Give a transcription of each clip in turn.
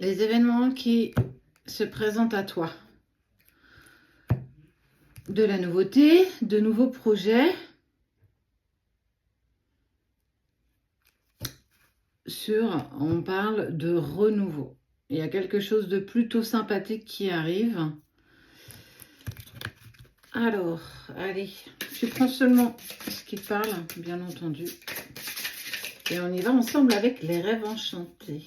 les événements qui se présentent à toi. De la nouveauté, de nouveaux projets. On parle de renouveau. Il y a quelque chose de plutôt sympathique qui arrive. Alors, allez, tu prends seulement ce qui parle, bien entendu. Et on y va ensemble avec les rêves enchantés.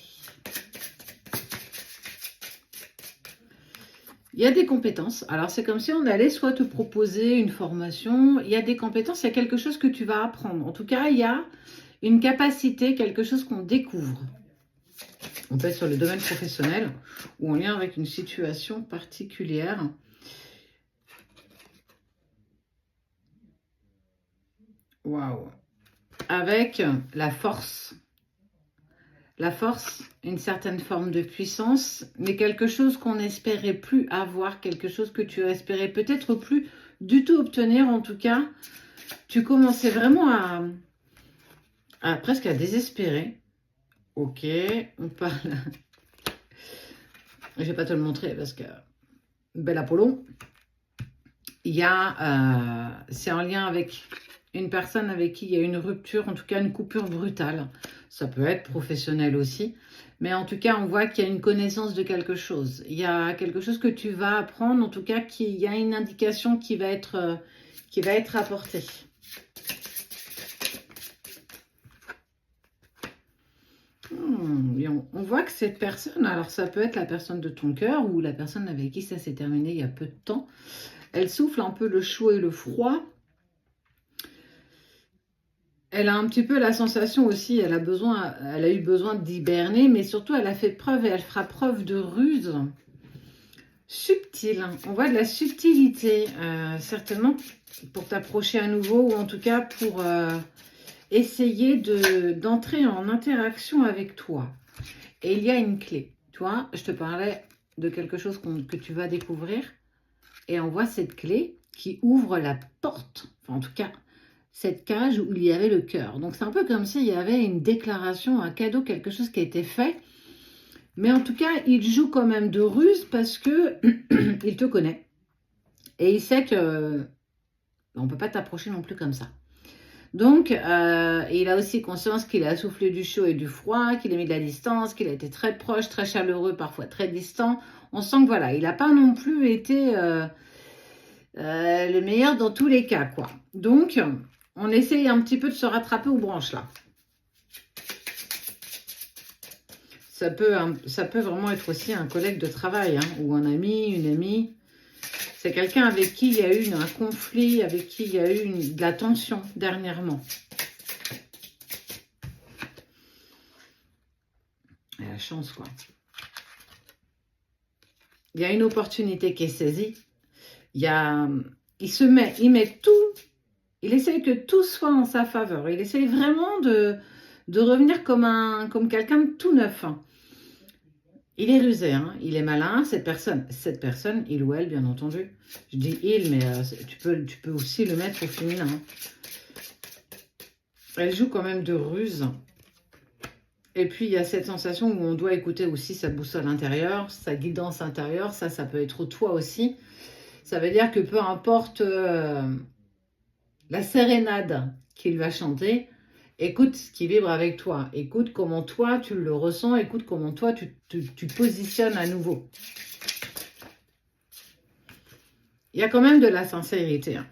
Il y a des compétences. Alors, c'est comme si on allait soit te proposer une formation. Il y a des compétences, il y a quelque chose que tu vas apprendre. En tout cas, il y a une capacité, quelque chose qu'on découvre. On peut être sur le domaine professionnel ou en lien avec une situation particulière. Waouh! Avec la force. La force, une certaine forme de puissance, mais quelque chose qu'on n'espérait plus avoir, quelque chose que tu espérais peut-être plus du tout obtenir. En tout cas, tu commençais vraiment presque à désespérer. Ok, on parle. Je vais pas te le montrer parce que bel Apollon. Il y a, c'est en lien avec une personne avec qui il y a une rupture, en tout cas une coupure brutale. Ça peut être professionnel aussi. Mais en tout cas, on voit qu'il y a une connaissance de quelque chose. Il y a quelque chose que tu vas apprendre, en tout cas, il y a une indication qui va être apportée. On voit que cette personne, alors ça peut être la personne de ton cœur ou la personne avec qui ça s'est terminé il y a peu de temps. Elle souffle un peu le chaud et le froid. Elle a un petit peu la sensation aussi, elle a eu besoin d'hiberner, mais surtout elle a fait preuve et elle fera preuve de ruse subtile. On voit de la subtilité, certainement pour t'approcher à nouveau, ou en tout cas pour essayer d'entrer en interaction avec toi. Et il y a une clé. Tu vois, je te parlais de quelque chose que tu vas découvrir, et on voit cette clé qui ouvre la porte, enfin en tout cas cette cage où il y avait le cœur. Donc c'est un peu comme s'il y avait une déclaration, un cadeau, quelque chose qui a été fait. Mais en tout cas, il joue quand même de ruse parce que il te connaît. Et il sait que on ne peut pas t'approcher non plus comme ça. Donc, il a aussi conscience qu'il a soufflé du chaud et du froid, qu'il a mis de la distance, qu'il a été très proche, très chaleureux, parfois très distant. On sent que voilà, il n'a pas non plus été le meilleur dans tous les cas, quoi. Donc, on essaye un petit peu de se rattraper aux branches, là. Ça peut vraiment être aussi un collègue de travail, hein, ou un ami, une amie. C'est quelqu'un avec qui il y a eu un conflit, avec qui il y a eu de la tension dernièrement. Et la chance, quoi. Il y a une opportunité qui est saisie. Il met tout. Il essaye que tout soit en sa faveur. Il essaye vraiment de revenir comme quelqu'un de tout neuf. Il est rusé, hein, il est malin, cette personne, il ou elle, bien entendu. Je dis il, mais tu peux aussi le mettre au féminin. Elle joue quand même de ruse. Et puis, il y a cette sensation où on doit écouter aussi sa boussole intérieure, sa guidance intérieure. Ça peut être toi aussi. Ça veut dire que peu importe la sérénade qu'il va chanter, écoute ce qui vibre avec toi. Écoute comment toi, tu le ressens. Écoute comment toi, tu positionnes à nouveau. Il y a quand même de la sincérité. Hein.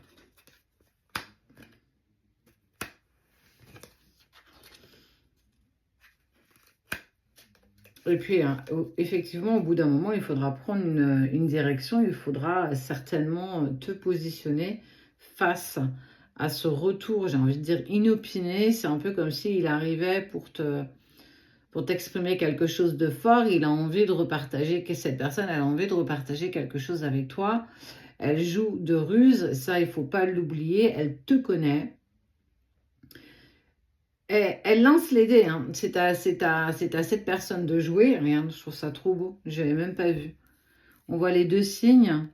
Et puis, hein, effectivement, au bout d'un moment, il faudra prendre une direction. Il faudra certainement te positionner face à ce retour, j'ai envie de dire, inopiné. C'est un peu comme s'il arrivait pour t'exprimer quelque chose de fort. Il a envie de repartager, que cette personne elle a envie de repartager quelque chose avec toi. Elle joue de ruse, ça, il ne faut pas l'oublier. Elle te connaît. Elle lance les dés, hein. C'est à cette personne de jouer. Regarde, je trouve ça trop beau. Je n'avais même pas vu. On voit les deux signes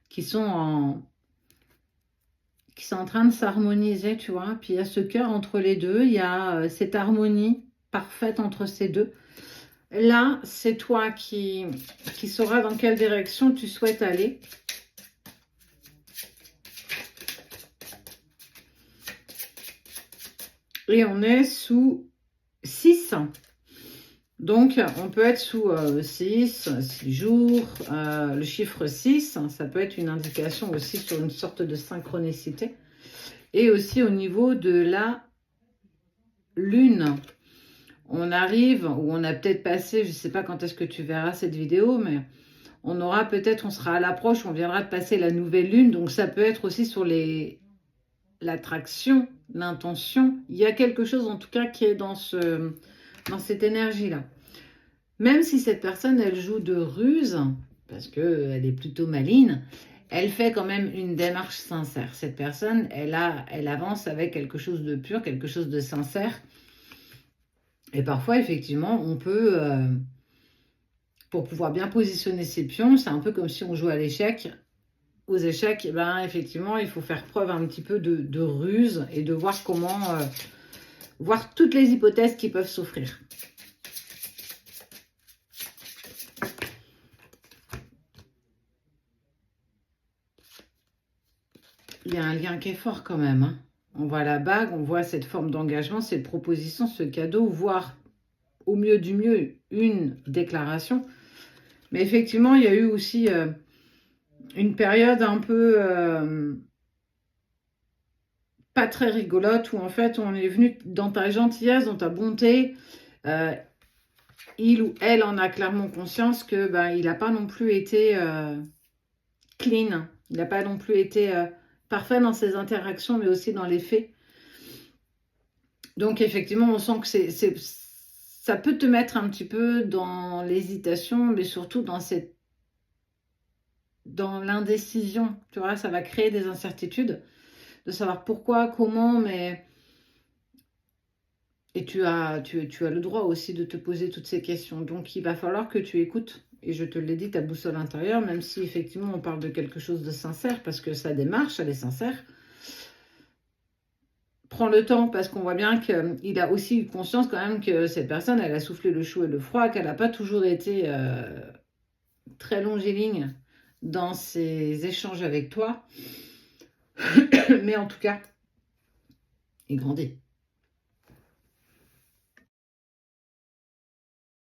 qui sont en train de s'harmoniser, tu vois. Puis il y a ce cœur entre les deux. Il y a cette harmonie parfaite entre ces deux. Là, c'est toi qui sauras dans quelle direction tu souhaites aller. Et on est sous 6. Donc, on peut être sous 6 jours. Le chiffre 6, ça peut être une indication aussi sur une sorte de synchronicité. Et aussi au niveau de la lune. On arrive, ou on a peut-être passé, je ne sais pas quand est-ce que tu verras cette vidéo, mais on aura peut-être, on sera à l'approche, on viendra de passer la nouvelle lune. Donc, ça peut être aussi sur l'attraction, l'intention. Il y a quelque chose en tout cas qui est dans cette énergie-là. Même si cette personne, elle joue de ruse, parce qu'elle est plutôt maligne, elle fait quand même une démarche sincère. Cette personne, elle avance avec quelque chose de pur, quelque chose de sincère. Et parfois, effectivement, on peut, pour pouvoir bien positionner ses pions, c'est un peu comme si on jouait à l'échec. Aux échecs, eh ben, effectivement, il faut faire preuve un petit peu de ruse et de voir comment, voir toutes les hypothèses qui peuvent s'offrir. Il y a un lien qui est fort quand même. Hein. On voit la bague, on voit cette forme d'engagement, cette proposition, ce cadeau, voire au mieux du mieux une déclaration. Mais effectivement, il y a eu aussi une période un peu pas très rigolote où en fait on est venu dans ta gentillesse, dans ta bonté. Il ou elle en a clairement conscience que il n'a pas non plus été clean. Il n'a pas non plus été parfait dans ses interactions, mais aussi dans les faits. Donc, effectivement, on sent que ça peut te mettre un petit peu dans l'hésitation, mais surtout dans l'indécision. Tu vois, ça va créer des incertitudes de savoir pourquoi, comment, mais... Et tu as le droit aussi de te poser toutes ces questions. Donc, il va falloir que tu écoutes. Et je te l'ai dit, ta boussole intérieure, même si effectivement on parle de quelque chose de sincère, parce que sa démarche, elle est sincère. Prends le temps, parce qu'on voit bien qu'il a aussi eu conscience quand même que cette personne, elle a soufflé le chaud et le froid, qu'elle n'a pas toujours été très longiligne dans ses échanges avec toi. Mais en tout cas, il grandit.